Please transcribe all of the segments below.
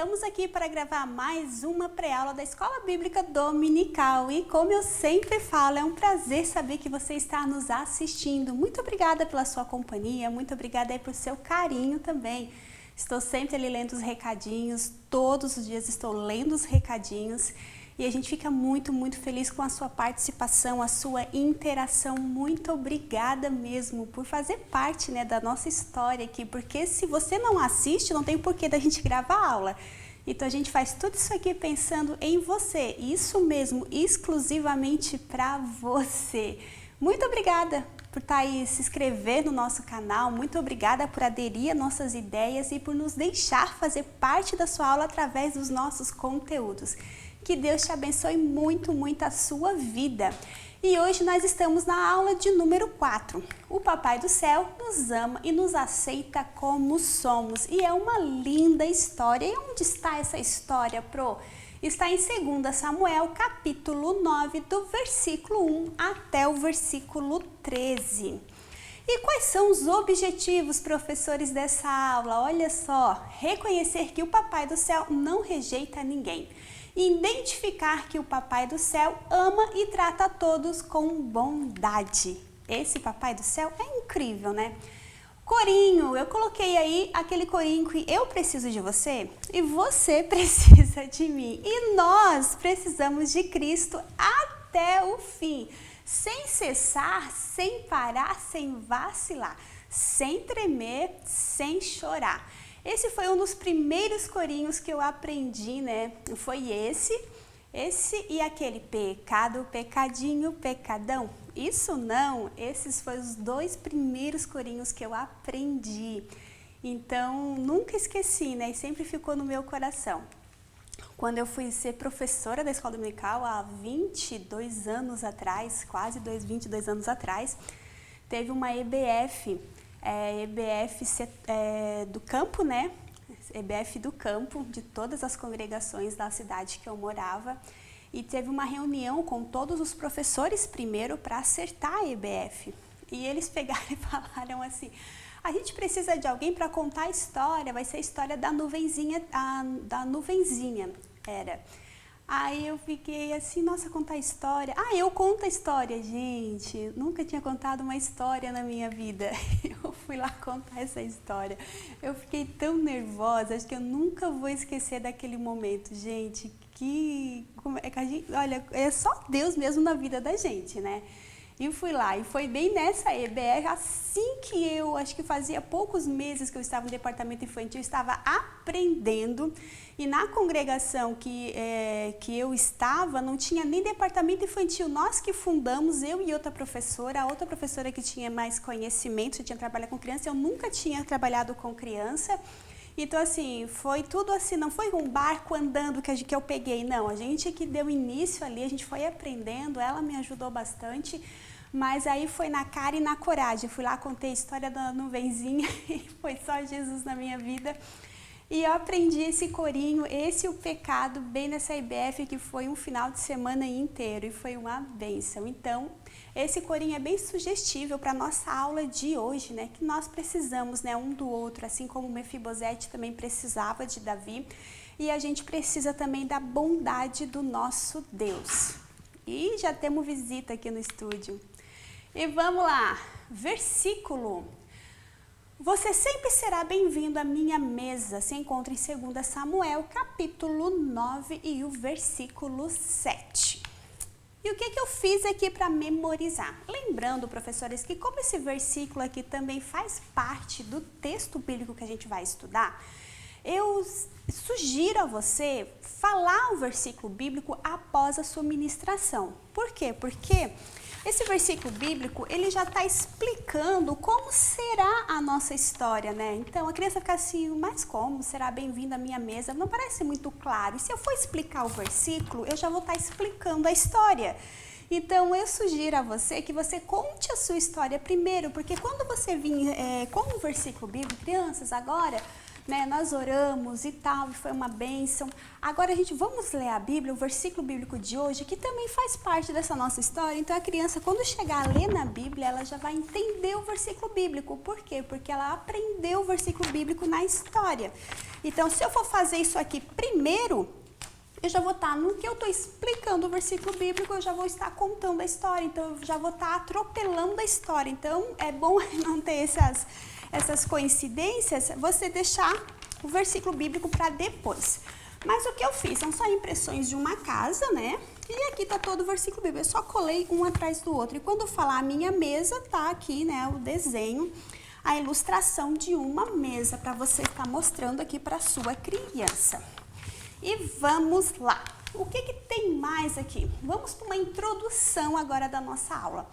estamos aqui para gravar mais uma pré-aula da Escola Bíblica Dominical e como eu sempre falo, é um prazer saber que você está nos assistindo. Muito obrigada pela sua companhia, muito obrigada aí por seu carinho também. Estou sempre ali lendo os recadinhos, todos os dias estou lendo os recadinhos e a gente fica muito feliz com a sua participação, a sua interação. Muito obrigada mesmo por fazer parte, né, da nossa história aqui, porque se você não assiste, não tem porquê da gente gravar a aula. Então a gente faz tudo isso aqui pensando em você, isso mesmo, exclusivamente para você. Muito obrigada por estar aí se inscrever no nosso canal, muito obrigada por aderir às nossas ideias e por nos deixar fazer parte da sua aula através dos nossos conteúdos. Que Deus te abençoe muito a sua vida. E hoje nós estamos na aula de número 4. O Papai do Céu nos ama e nos aceita como somos. E é uma linda história. E onde está essa história, Pro? Está em 2 Samuel, capítulo 9, do versículo 1 até o versículo 13. E quais são os objetivos, professores, dessa aula? Olha só, reconhecer que o Papai do Céu não rejeita ninguém. Identificar que o Papai do Céu ama e trata a todos com bondade. Esse Papai do Céu é incrível, né? Corinho, eu coloquei aí aquele corinho que eu preciso de você e você precisa de mim. E nós precisamos de Cristo até o fim, sem cessar, sem parar, sem vacilar, sem tremer, sem chorar. Esse foi um dos primeiros corinhos que eu aprendi, né? Foi esse e aquele pecado, pecadinho, pecadão. Isso não, esses foram os dois primeiros corinhos que eu aprendi. Então, nunca esqueci, né? E sempre ficou no meu coração. Quando eu fui ser professora da Escola Dominical, há 22 anos atrás, quase 22 anos atrás, teve uma EBF, do campo, né? EBF do campo, de todas as congregações da cidade que eu morava. E teve uma reunião com todos os professores primeiro para acertar a EBF. E eles pegaram e falaram assim, a gente precisa de alguém para contar a história, vai ser a história da nuvenzinha, era. Aí eu fiquei assim, nossa, contar história. Ah, eu conto a história, gente. Nunca tinha contado uma história na minha vida. Eu fui lá contar essa história. Eu fiquei tão nervosa, acho que eu nunca vou esquecer daquele momento, gente. Como é que a gente, olha, é só Deus mesmo na vida da gente, né? E fui lá, e foi bem nessa EBR, assim que acho que fazia poucos meses que eu estava no departamento infantil, eu estava aprendendo, e na congregação que eu estava, não tinha nem departamento infantil, nós que fundamos, eu e outra professora, a outra professora que tinha mais conhecimento, já tinha trabalhado com criança, eu nunca tinha trabalhado com criança. Então, assim, foi tudo assim, não foi um barco andando que eu peguei, não. A gente que deu início ali, a gente foi aprendendo, ela me ajudou bastante, mas aí foi na cara e na coragem. Fui lá, contei a história da nuvenzinha e foi só Jesus na minha vida. E eu aprendi esse corinho, esse o pecado, bem nessa IBF, que foi um final de semana inteiro e foi uma bênção. Então, esse corinho é bem sugestível para a nossa aula de hoje, né? Que nós precisamos, né, um do outro, assim como Mefibosete também precisava de Davi. E a gente precisa também da bondade do nosso Deus. E já temos visita aqui no estúdio. E vamos lá, versículo. Você sempre será bem-vindo à minha mesa, se encontra em 2 Samuel, capítulo 9 e o versículo 7. E o que eu fiz aqui para memorizar? Lembrando, professores, que como esse versículo aqui também faz parte do texto bíblico que a gente vai estudar, eu sugiro a você falar o versículo bíblico após a sua ministração. Por quê? Porque esse versículo bíblico, ele já está explicando como será a nossa história, né? Então, a criança fica assim, mas como será bem-vindo à minha mesa? Não parece muito claro. E se eu for explicar o versículo, eu já vou estar explicando a história. Então, eu sugiro a você que você conte a sua história primeiro, porque quando você vir com o versículo bíblico, crianças, agora, né? Nós oramos e tal, e foi uma bênção. Agora vamos ler a Bíblia, o versículo bíblico de hoje, que também faz parte dessa nossa história. Então a criança, quando chegar a ler na Bíblia, ela já vai entender o versículo bíblico. Por quê? Porque ela aprendeu o versículo bíblico na história. Então, se eu for fazer isso aqui primeiro, eu já vou estar, no que eu estou explicando o versículo bíblico, eu já vou estar contando a história, então eu já vou estar atropelando a história. Então, é bom não ter essas coincidências, você deixar o versículo bíblico para depois. Mas o que eu fiz? São só impressões de uma casa, né? E aqui está todo o versículo bíblico, eu só colei um atrás do outro. E quando eu falar a minha mesa, tá aqui, né, o desenho, a ilustração de uma mesa para você estar mostrando aqui para sua criança. E vamos lá. O que tem mais aqui? Vamos para uma introdução agora da nossa aula.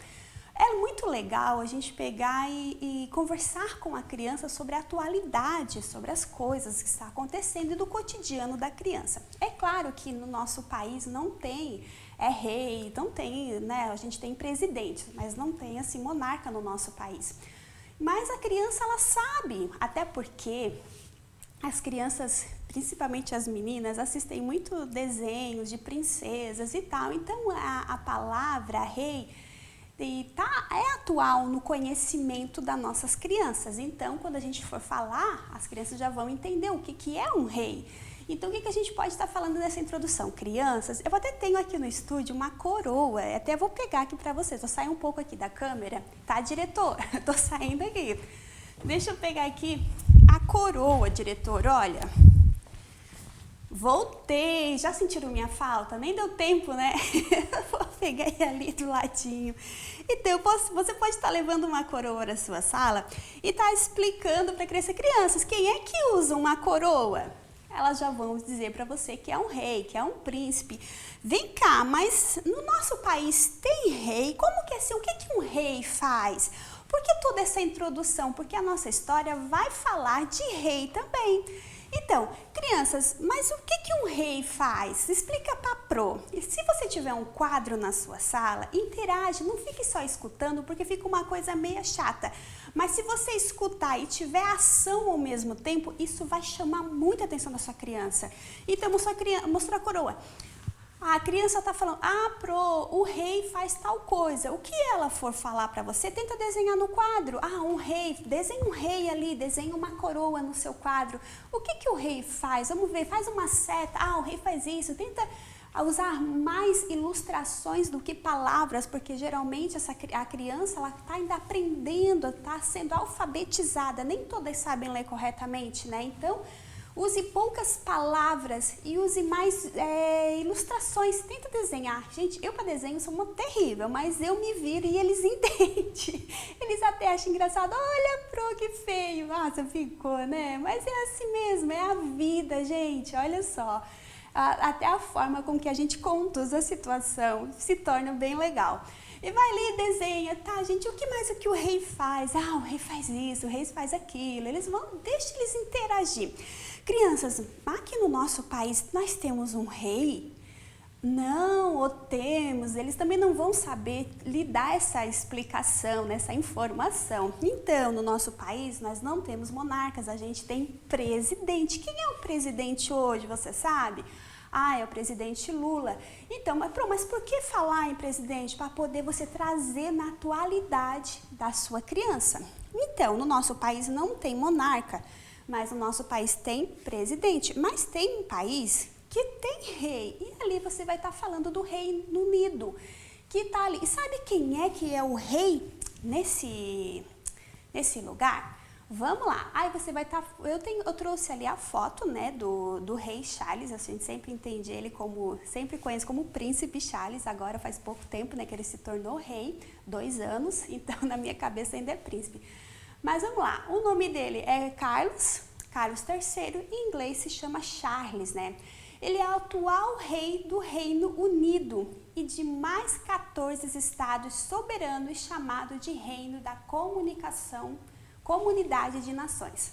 É muito legal a gente pegar e conversar com a criança sobre a atualidade, sobre as coisas que estão acontecendo e do cotidiano da criança. É claro que no nosso país não tem rei, não tem, né? A gente tem presidente, mas não tem assim monarca no nosso país. Mas a criança, ela sabe, até porque as crianças, principalmente as meninas, assistem muito desenhos de princesas e tal. Então, a palavra rei é atual no conhecimento das nossas crianças. Então, quando a gente for falar, as crianças já vão entender o que é um rei. Então, o que a gente pode estar falando nessa introdução? Crianças, eu até tenho aqui no estúdio uma coroa, até vou pegar aqui para vocês, vou sair um pouco aqui da câmera, tá, diretor? Tô saindo aqui. Deixa eu pegar aqui a coroa, diretor, olha. Voltei, já sentiram minha falta? Nem deu tempo, né? Vou pegar ali do ladinho. Então, você pode estar levando uma coroa na sua sala e estar explicando para crianças, quem é que usa uma coroa? Elas já vão dizer para você que é um rei, que é um príncipe. Vem cá, mas no nosso país tem rei? Como que é assim? O que um rei faz? Por que toda essa introdução? Porque a nossa história vai falar de rei também. Então, crianças, mas o que um rei faz? Explica para a Pro. E se você tiver um quadro na sua sala, interage, não fique só escutando, porque fica uma coisa meio chata. Mas se você escutar e tiver ação ao mesmo tempo, isso vai chamar muita atenção da sua criança. Então, mostra a coroa. A criança está falando, Pro, o rei faz tal coisa. O que ela for falar para você, tenta desenhar no quadro. Um rei, desenha um rei ali, desenha uma coroa no seu quadro. O que o rei faz? Vamos ver, faz uma seta. O rei faz isso. Tenta usar mais ilustrações do que palavras, porque geralmente a criança ela está ainda aprendendo, está sendo alfabetizada. Nem todas sabem ler corretamente, né? Então, use poucas palavras e use mais ilustrações. Tenta desenhar. Gente, eu para desenho sou uma terrível, mas eu me viro e eles entendem. Eles até acham engraçado. Olha, Pro, que feio. Nossa, ficou, né? Mas é assim mesmo, é a vida, gente. Olha só. Até a forma com que a gente conduz a situação se torna bem legal. E vai ali e desenha, tá, gente, o que mais o rei faz? O rei faz isso, o rei faz aquilo. Deixa eles interagir. Crianças, aqui no nosso país, nós temos um rei? Não, ou temos, eles também não vão saber lhe dar essa explicação, essa informação. Então, no nosso país, nós não temos monarcas, a gente tem presidente. Quem é o presidente hoje, você sabe? É o presidente Lula. Então, mas por que falar em presidente? Para poder você trazer na atualidade da sua criança. Então, no nosso país não tem monarca, mas no nosso país tem presidente. Mas tem um país que tem rei. E ali você vai estar falando do Reino Unido, que está ali. E sabe quem é que é o rei nesse lugar? Vamos lá. Aí você vai estar... Eu trouxe ali a foto, né, do rei Charles. A gente sempre entende ele sempre conhece como Príncipe Charles. Agora faz pouco tempo, né, que ele se tornou rei, 2 anos. Então, na minha cabeça ainda é príncipe. Mas vamos lá. O nome dele é Carlos III. Em inglês se chama Charles, né? Ele é o atual rei do Reino Unido e de mais 14 estados soberanos chamado de Reino da Comunidade de Nações.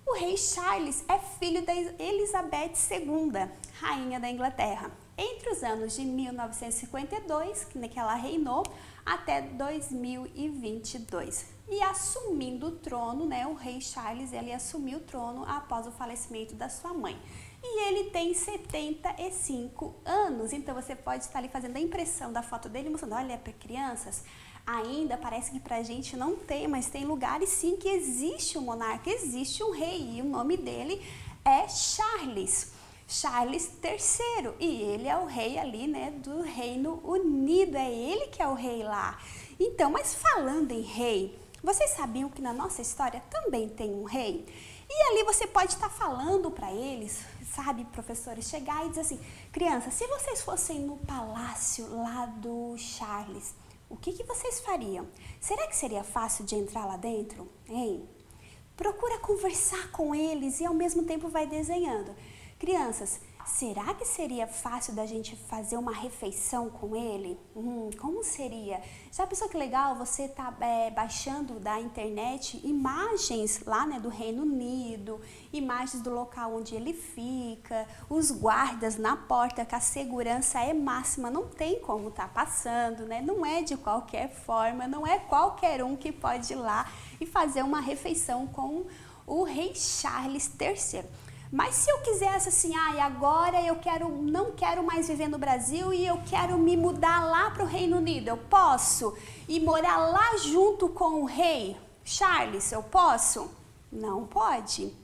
O rei Charles é filho da Elizabeth II, rainha da Inglaterra. Entre os anos de 1952, que ela reinou, até 2022. E assumindo o trono, né, o rei Charles, ele assumiu o trono após o falecimento da sua mãe. E ele tem 75 anos, então você pode estar ali fazendo a impressão da foto dele, mostrando, olha, para crianças, ainda parece que pra gente não tem, mas tem lugares sim que existe um monarca, existe um rei, e o nome dele é Charles III, e ele é o rei ali, né, do Reino Unido, é ele que é o rei lá. Então, mas falando em rei, vocês sabiam que na nossa história também tem um rei? E ali você pode estar falando para eles, sabe, professores, chegar e dizer assim, crianças, se vocês fossem no palácio lá do Charles, o que vocês fariam? Será que seria fácil de entrar lá dentro? Hein? Procura conversar com eles e ao mesmo tempo vai desenhando. Crianças, será que seria fácil da gente fazer uma refeição com ele? Como seria? Já pensou que legal você tá baixando da internet imagens lá, né, do Reino Unido, imagens do local onde ele fica, os guardas na porta, que a segurança é máxima, não tem como tá passando, né? Não é de qualquer forma, não é qualquer um que pode ir lá e fazer uma refeição com o rei Charles III. Mas se eu quisesse assim, agora eu não quero mais viver no Brasil e eu quero me mudar lá para o Reino Unido, eu posso? E morar lá junto com o rei Charles, eu posso? Não pode.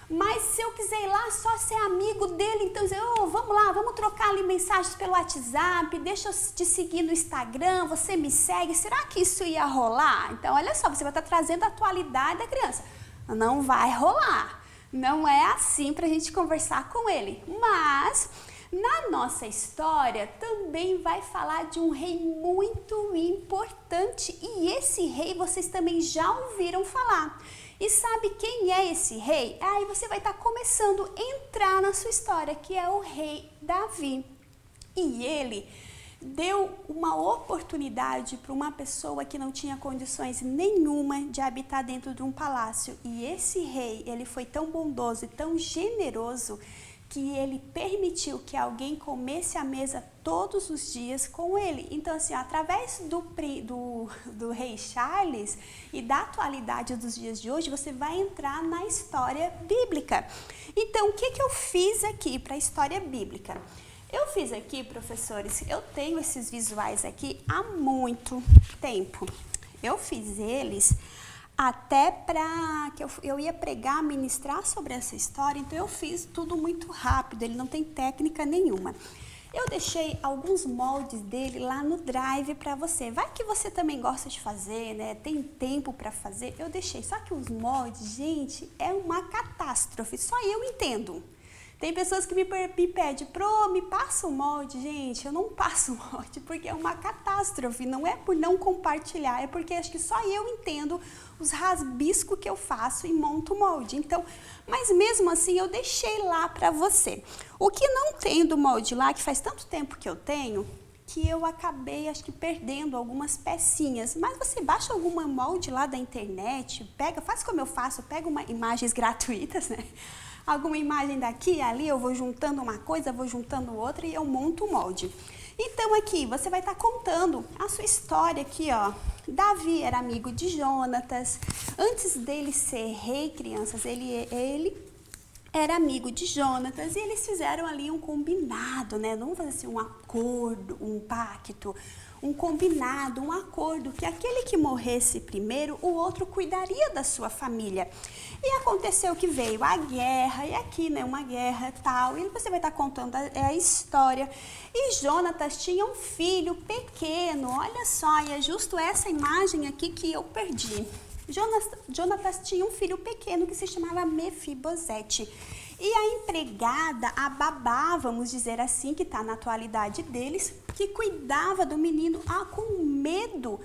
Mas se eu quiser ir lá só ser amigo dele, então dizer, vamos lá, vamos trocar ali mensagens pelo WhatsApp, deixa eu te seguir no Instagram, você me segue, será que isso ia rolar? Então olha só, você vai estar trazendo a atualidade da criança. Não vai rolar. Não é assim para a gente conversar com ele, mas na nossa história também vai falar de um rei muito importante e esse rei vocês também já ouviram falar. E sabe quem é esse rei? Aí você vai estar começando a entrar na sua história, que é o rei Davi. E ele deu uma oportunidade para uma pessoa que não tinha condições nenhuma de habitar dentro de um palácio. E esse rei, ele foi tão bondoso e tão generoso que ele permitiu que alguém comesse à mesa todos os dias com ele. Então, assim, através do rei Charles e da atualidade dos dias de hoje, você vai entrar na história bíblica. Então, o que eu fiz aqui para a história bíblica? Eu fiz aqui, professores, eu tenho esses visuais aqui há muito tempo. Eu fiz eles até para que eu ia pregar, ministrar sobre essa história, então eu fiz tudo muito rápido, ele não tem técnica nenhuma. Eu deixei alguns moldes dele lá no Drive para você. Vai que você também gosta de fazer, né? Tem tempo para fazer. Eu deixei, só que os moldes, gente, é uma catástrofe, só eu entendo. Tem pessoas que me pedem, me passa o molde. Gente, eu não passo o molde porque é uma catástrofe. Não é por não compartilhar, é porque acho que só eu entendo os rabiscos que eu faço e monto o molde. Então, mas mesmo assim eu deixei lá para você. O que não tem do molde lá, que faz tanto tempo que eu tenho, que eu acabei, acho que perdendo algumas pecinhas. Mas você baixa alguma molde lá da internet, faz como eu faço, pega imagens gratuitas, né? Alguma imagem daqui e ali, eu vou juntando uma coisa, vou juntando outra e eu monto o molde. Então aqui, você vai estar contando a sua história aqui, ó. Davi era amigo de Jonatas. Antes dele ser rei, crianças, ele era amigo de Jonatas e eles fizeram ali um combinado, né? Não fazer assim um acordo, um pacto, um combinado, um acordo, que aquele que morresse primeiro, o outro cuidaria da sua família. E aconteceu que veio a guerra, e aqui, né, uma guerra e tal, e você vai estar contando a história. E Jonatas tinha um filho pequeno, olha só, e é justo essa imagem aqui que eu perdi. Jonatas tinha um filho pequeno que se chamava Mefibosete. E a empregada, a babá, vamos dizer assim, que está na atualidade deles, que cuidava do menino com medo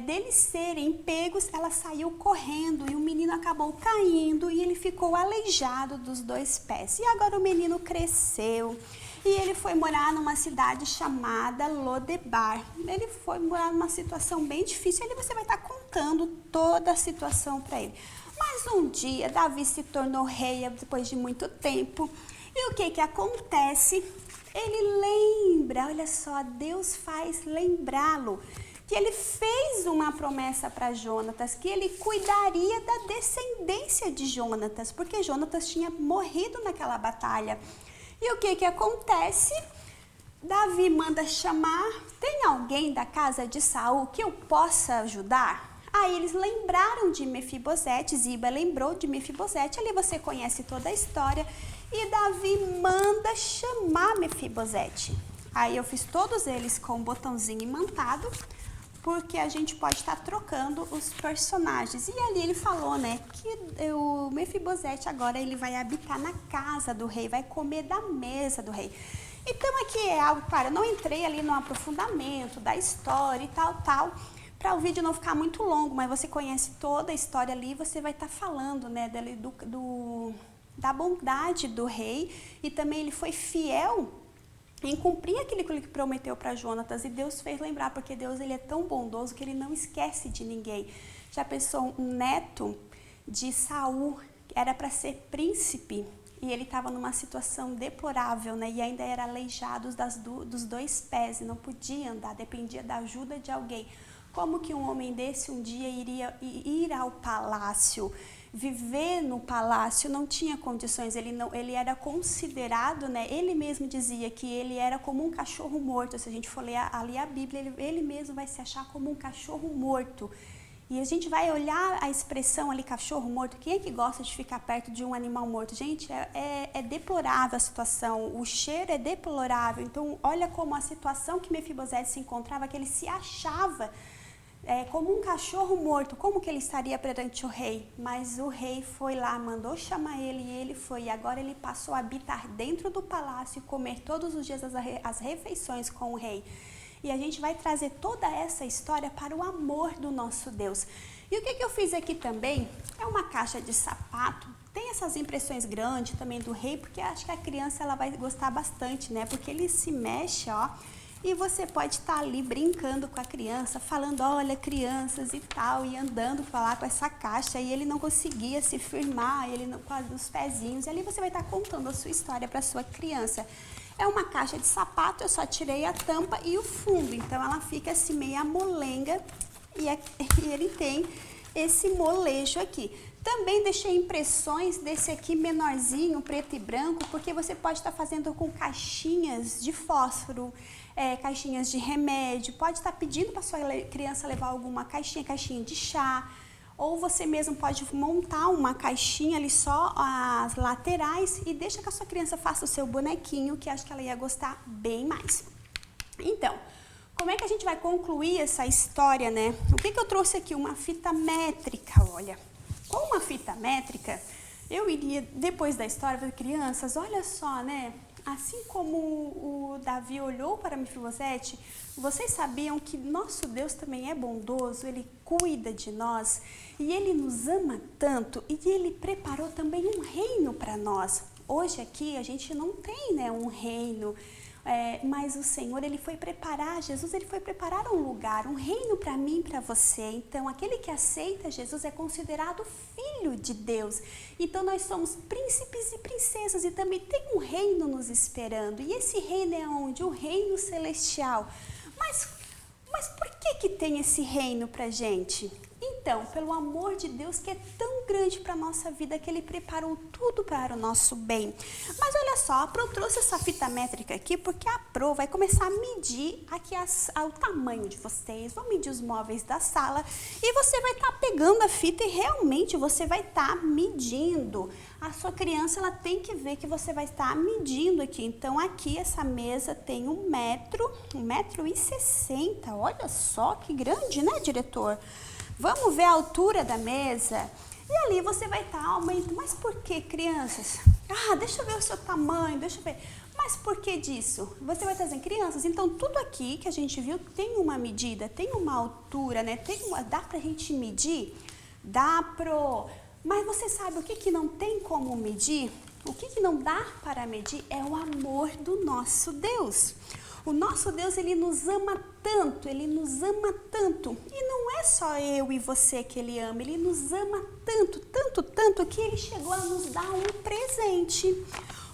deles serem pegos, ela saiu correndo e o menino acabou caindo e ele ficou aleijado dos 2 pés. E agora o menino cresceu e ele foi morar numa cidade chamada Lodebar. Ele foi morar numa situação bem difícil, ali você vai estar contando toda a situação para ele. Mas um dia, Davi se tornou rei depois de muito tempo. E o que acontece? Ele lembra, olha só, Deus faz lembrá-lo que ele fez uma promessa para Jonatas, que ele cuidaria da descendência de Jonatas, porque Jonatas tinha morrido naquela batalha. E o que acontece? Davi manda chamar, tem alguém da casa de Saul que eu possa ajudar? Aí eles lembraram de Mefibosete, Ziba lembrou de Mefibosete, ali você conhece toda a história, e Davi manda chamar Mefibosete. Aí eu fiz todos eles com um botãozinho imantado, porque a gente pode estar trocando os personagens. E ali ele falou, né, que o Mefibosete agora ele vai habitar na casa do rei, vai comer da mesa do rei. Então aqui é algo, claro, eu não entrei ali no aprofundamento da história e tal, para o vídeo não ficar muito longo, mas você conhece toda a história ali, você vai estar falando, né, da bondade do rei, e também ele foi fiel em cumprir aquilo que ele prometeu para Jonatas, e Deus fez lembrar, porque Deus ele é tão bondoso que ele não esquece de ninguém. Já pensou, um neto de Saul era para ser príncipe, e ele estava numa situação deplorável, né? E ainda era aleijado dos 2 pés, e não podia andar, dependia da ajuda de alguém. Como que um homem desse um dia iria ir ao palácio? Viver no palácio não tinha condições, ele era considerado, né? Ele mesmo dizia que ele era como um cachorro morto. Se a gente for ler ali a Bíblia, ele mesmo vai se achar como um cachorro morto. E a gente vai olhar a expressão ali, cachorro morto. Quem é que gosta de ficar perto de um animal morto? Gente, é deplorável a situação, o cheiro é deplorável. Então, olha como a situação que Mefibosete se encontrava, que ele se achava como um cachorro morto. Como que ele estaria perante o rei? Mas o rei foi lá, mandou chamar ele, e ele foi. E agora ele passou a habitar dentro do palácio e comer todos os dias as refeições com o rei. E a gente vai trazer toda essa história para o amor do nosso Deus. E o que eu fiz aqui também é uma caixa de sapato. Tem essas impressões grandes também do rei, porque acho que a criança ela vai gostar bastante, né? Porque ele se mexe, ó. E você pode estar ali brincando com a criança, falando, olha, crianças e tal, e andando falar com essa caixa, e ele não conseguia se firmar, ele não, com os pezinhos, e ali você vai estar contando a sua história para a sua criança. É uma caixa de sapato, eu só tirei a tampa e o fundo, então ela fica assim meio molenga, e ele tem esse molejo aqui. Também deixei impressões desse aqui menorzinho, preto e branco, porque você pode estar fazendo com caixinhas de fósforo, caixinhas de remédio, pode estar pedindo para sua criança levar alguma caixinha de chá, ou você mesmo pode montar uma caixinha ali só as laterais e deixa que a sua criança faça o seu bonequinho, que acho que ela ia gostar bem mais. Então, como é que a gente vai concluir essa história, né? O que eu trouxe aqui? Uma fita métrica, olha. Com uma fita métrica, eu iria, depois da história, para crianças, olha só, né? Assim como o Davi olhou para Mefibosete, vocês sabiam que nosso Deus também é bondoso, ele cuida de nós e ele nos ama tanto e ele preparou também um reino para nós. Hoje aqui a gente não tem, né, um reino, mas o Senhor, ele foi preparar, Jesus, ele foi preparar um lugar, um reino para mim e para você. Então, aquele que aceita Jesus é considerado filho de Deus. Então, nós somos príncipes e princesas e também tem um reino nos esperando. E esse reino é onde? O reino celestial. Mas por que tem esse reino pra gente? Então, pelo amor de Deus, que é tão grande para a nossa vida, que ele preparou tudo para o nosso bem. Mas olha só, a Pro trouxe essa fita métrica aqui, porque a Pro vai começar a medir aqui o tamanho de vocês, vão medir os móveis da sala, e você vai estar pegando a fita e realmente você vai estar medindo. A sua criança, ela tem que ver que você vai estar medindo aqui. Então, aqui essa mesa tem 1,60 m, olha só que grande, né, diretor? Vamos ver a altura da mesa. E ali você vai estar aumentando. Mas por que, crianças? Deixa eu ver o seu tamanho, deixa eu ver. Mas por que disso? Você vai estar dizendo, crianças, então tudo aqui que a gente viu tem uma medida, tem uma altura, né? Dá pra gente medir? Dá pro... Mas você sabe o que não tem como medir? O que não dá para medir é o amor do nosso Deus. O nosso Deus, ele nos ama tanto, ele nos ama tanto. E não é só eu e você que ele ama, ele nos ama tanto, tanto, tanto, que ele chegou a nos dar um presente.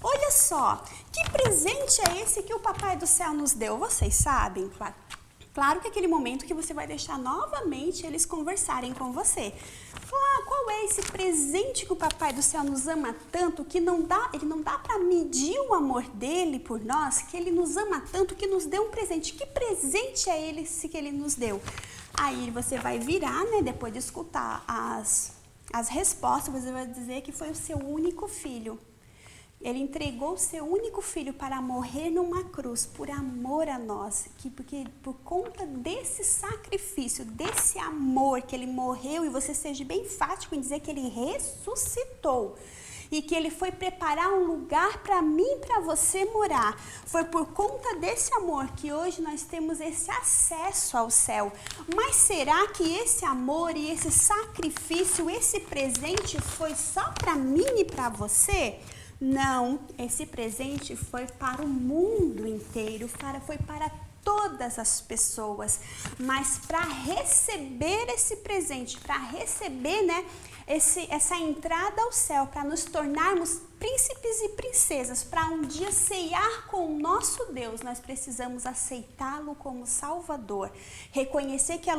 Olha só, que presente é esse que o Papai do Céu nos deu? Vocês sabem, claro. Claro que é aquele momento que você vai deixar novamente eles conversarem com você. Falar, qual é esse presente que o Papai do Céu nos ama tanto, que ele não dá para medir o amor dele por nós, que ele nos ama tanto que nos deu um presente. Que presente é esse que ele nos deu? Aí você vai virar, né, depois de escutar as respostas, você vai dizer que foi o seu único filho. Ele entregou o seu único filho para morrer numa cruz, por amor a nós. Porque por conta desse sacrifício, desse amor que ele morreu, e você seja bem enfático em dizer que ele ressuscitou, e que ele foi preparar um lugar para mim e para você morar. Foi por conta desse amor que hoje nós temos esse acesso ao céu. Mas será que esse amor e esse sacrifício, esse presente foi só para mim e para você? Não, esse presente foi para o mundo inteiro, foi para todas as pessoas. Mas para receber esse presente, para receber, né, essa entrada ao céu, para nos tornarmos príncipes e princesas, para um dia ceiar com o nosso Deus, nós precisamos aceitá-lo como Salvador, reconhecer que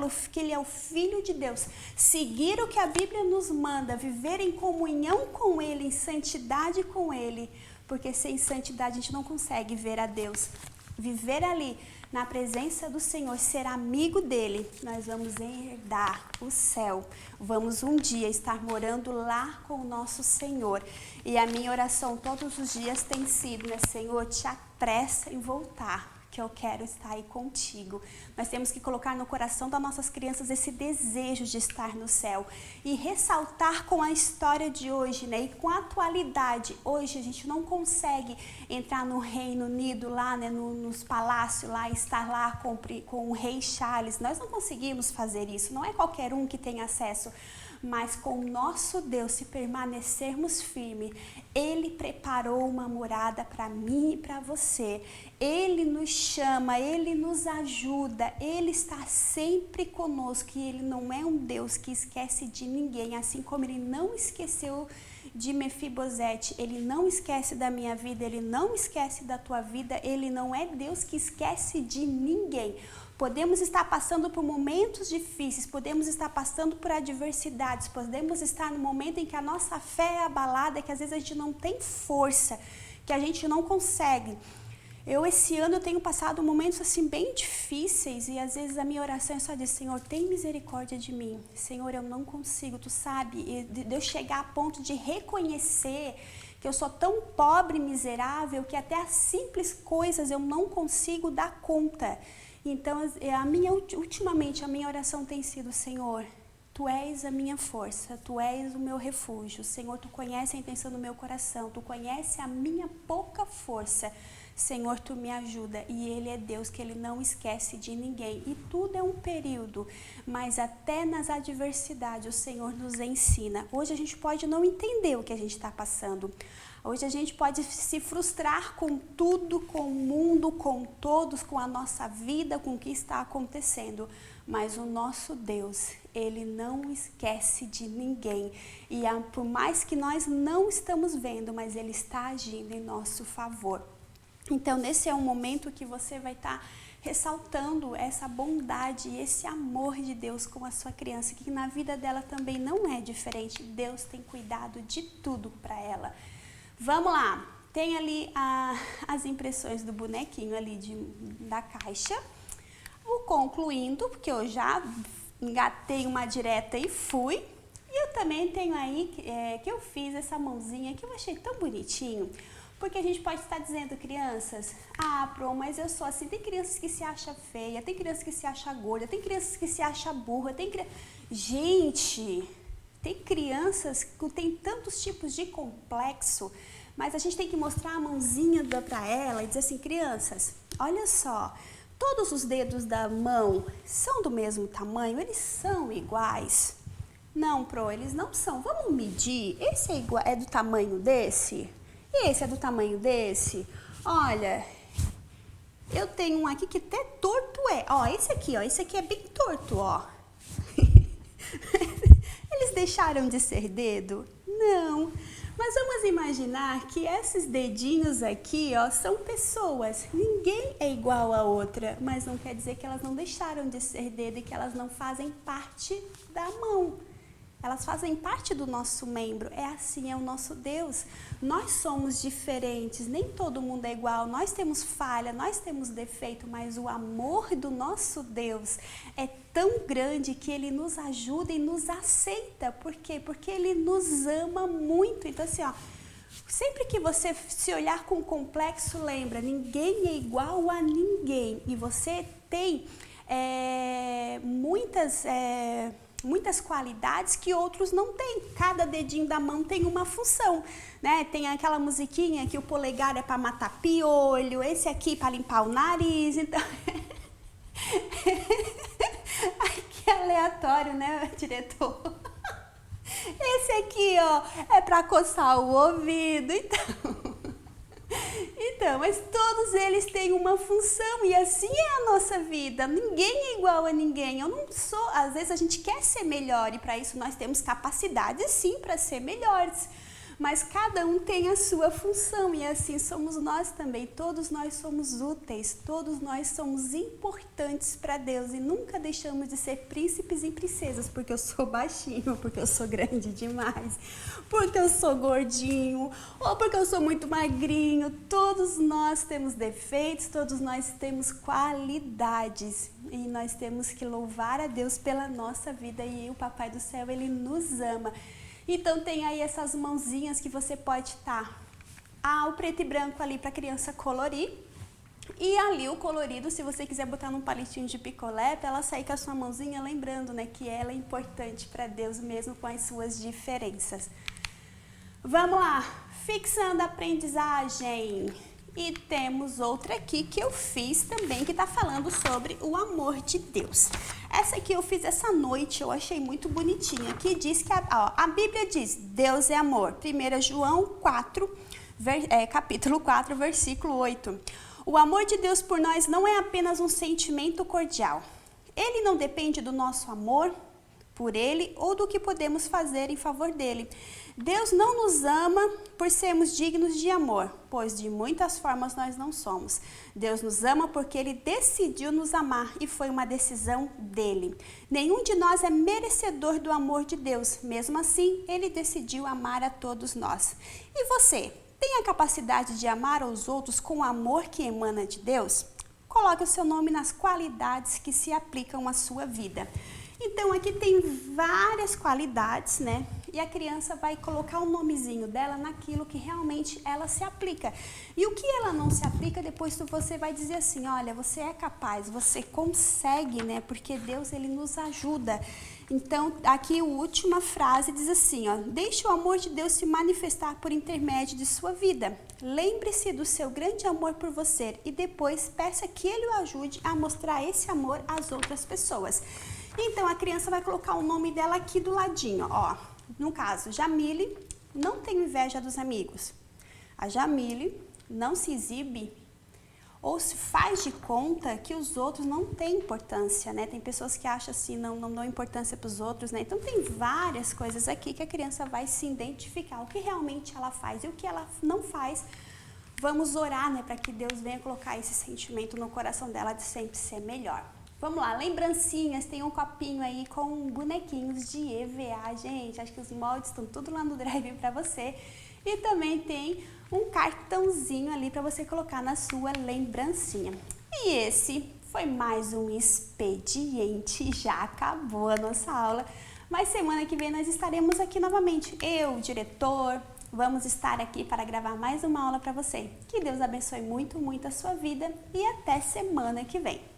ele é o Filho de Deus, seguir o que a Bíblia nos manda, viver em comunhão com Ele, em santidade com Ele, porque sem santidade a gente não consegue ver a Deus. Viver ali na presença do Senhor, ser amigo dele, nós vamos herdar o céu. Vamos um dia estar morando lá com o nosso Senhor. E a minha oração todos os dias tem sido, né, Senhor, te apressa em voltar, que eu quero estar aí contigo. Nós temos que colocar no coração das nossas crianças esse desejo de estar no céu e ressaltar com a história de hoje, né, e com a atualidade. Hoje a gente não consegue entrar no Reino Unido lá, né, nos palácios lá, estar lá com o rei Charles. Nós não conseguimos fazer isso, não é qualquer um que tem acesso. Mas com o nosso Deus, se permanecermos firmes, Ele preparou uma morada para mim e para você. Ele nos chama, Ele nos ajuda, Ele está sempre conosco e Ele não é um Deus que esquece de ninguém, assim como Ele não esqueceu de Mefibosete, Ele não esquece da minha vida, Ele não esquece da tua vida, Ele não é Deus que esquece de ninguém. Podemos estar passando por momentos difíceis, podemos estar passando por adversidades, podemos estar no momento em que a nossa fé é abalada, que às vezes a gente não tem força, que a gente não consegue. Esse ano eu tenho passado momentos assim bem difíceis e às vezes a minha oração é só de Senhor, tem misericórdia de mim. Senhor, eu não consigo, tu sabe, de eu chegar a ponto de reconhecer que eu sou tão pobre e miserável que até as simples coisas eu não consigo dar conta. Então, ultimamente, a minha oração tem sido, Senhor, Tu és a minha força, Tu és o meu refúgio. Senhor, Tu conhece a intenção do meu coração, Tu conhece a minha pouca força. Senhor, Tu me ajuda. E Ele é Deus, que Ele não esquece de ninguém. E tudo é um período, mas até nas adversidades o Senhor nos ensina. Hoje a gente pode não entender o que a gente está passando. Hoje a gente pode se frustrar com tudo, com o mundo, com todos, com a nossa vida, com o que está acontecendo. Mas o nosso Deus, Ele não esquece de ninguém. E por mais que nós não estamos vendo, mas Ele está agindo em nosso favor. Então, nesse é um momento que você vai estar ressaltando essa bondade e esse amor de Deus com a sua criança, que na vida dela também não é diferente. Deus tem cuidado de tudo para ela. Vamos lá, tem ali as impressões do bonequinho ali da caixa. Vou concluindo, porque eu já engatei uma direta e fui. E eu também tenho aí que eu fiz essa mãozinha que eu achei tão bonitinho. Porque a gente pode estar dizendo, crianças, Pro, mas eu sou assim. Tem crianças que se acham feia, tem crianças que se acham gorda, tem crianças que se acham burra, Gente, tem crianças que têm tantos tipos de complexo, mas a gente tem que mostrar a mãozinha para ela e dizer assim, crianças, olha só, todos os dedos da mão são do mesmo tamanho, eles são iguais. Não, Pro, eles não são. Vamos medir, esse é do tamanho desse? E esse é do tamanho desse? Olha, eu tenho um aqui que até torto é. Ó, esse aqui é bem torto, ó. Eles deixaram de ser dedo? Não, Mas vamos imaginar que esses dedinhos aqui, ó, são pessoas. Ninguém é igual a outra, mas não quer dizer que elas não deixaram de ser dedo e que elas não fazem parte da mão. Elas fazem parte do nosso membro. É assim, é o nosso Deus. Nós somos diferentes, nem todo mundo é igual. Nós temos falha, nós temos defeito, mas o amor do nosso Deus é tão grande que Ele nos ajuda e nos aceita. Por quê? Porque Ele nos ama muito. Então assim, ó, sempre que você se olhar com complexo, lembra, ninguém é igual a ninguém. E você tem muitas qualidades que outros não têm. Cada dedinho da mão tem uma função, né? Tem aquela musiquinha que o polegar é para matar piolho, esse aqui para limpar o nariz, então... Que aleatório, né, diretor? Esse aqui, ó, é para coçar o ouvido, então, mas todos eles têm uma função e assim é a nossa vida. Ninguém é igual a ninguém. Eu não sou, às vezes a gente quer ser melhor e para isso nós temos capacidade sim para ser melhores. Mas cada um tem a sua função e assim somos nós também. Todos nós somos úteis, todos nós somos importantes para Deus e nunca deixamos de ser príncipes e princesas porque eu sou baixinho, porque eu sou grande demais, porque eu sou gordinho ou porque eu sou muito magrinho. Todos nós temos defeitos, todos nós temos qualidades e nós temos que louvar a Deus pela nossa vida e o Papai do Céu, Ele nos ama. Então tem aí essas mãozinhas que você pode estar, o preto e branco ali para a criança colorir e ali o colorido, se você quiser botar num palitinho de picolé, para ela sair com a sua mãozinha, lembrando, né, que ela é importante para Deus mesmo com as suas diferenças. Vamos lá, fixando a aprendizagem. E temos outra aqui que eu fiz também, que está falando sobre o amor de Deus. Essa aqui eu fiz essa noite, eu achei muito bonitinha, que diz que a Bíblia diz, Deus é amor. 1 João 4, capítulo 4, versículo 8. O amor de Deus por nós não é apenas um sentimento cordial. Ele não depende do nosso amor por Ele ou do que podemos fazer em favor dele. Deus não nos ama por sermos dignos de amor, pois de muitas formas nós não somos. Deus nos ama porque Ele decidiu nos amar e foi uma decisão dele. Nenhum de nós é merecedor do amor de Deus, mesmo assim, Ele decidiu amar a todos nós. E você, tem a capacidade de amar aos outros com o amor que emana de Deus? Coloque o seu nome nas qualidades que se aplicam à sua vida. Então, aqui tem várias qualidades, né? E a criança vai colocar o nomezinho dela naquilo que realmente ela se aplica. E o que ela não se aplica, depois você vai dizer assim, olha, você é capaz, você consegue, né? Porque Deus, Ele nos ajuda. Então, aqui a última frase diz assim, ó, deixe o amor de Deus se manifestar por intermédio de sua vida. Lembre-se do seu grande amor por você e depois peça que Ele o ajude a mostrar esse amor às outras pessoas. Então, a criança vai colocar o nome dela aqui do ladinho, ó. No caso, Jamile não tem inveja dos amigos. A Jamile não se exibe ou se faz de conta que os outros não têm importância, né? Tem pessoas que acham assim, não dão importância para os outros, né? Então, tem várias coisas aqui que a criança vai se identificar, o que realmente ela faz e o que ela não faz. Vamos orar, né, para que Deus venha colocar esse sentimento no coração dela de sempre ser melhor. Vamos lá, lembrancinhas, tem um copinho aí com bonequinhos de EVA, gente, acho que os moldes estão tudo lá no drive para você. E também tem um cartãozinho ali para você colocar na sua lembrancinha. E esse foi mais um expediente, já acabou a nossa aula, mas semana que vem nós estaremos aqui novamente. Eu, o diretor, vamos estar aqui para gravar mais uma aula para você. Que Deus abençoe muito, muito a sua vida e até semana que vem.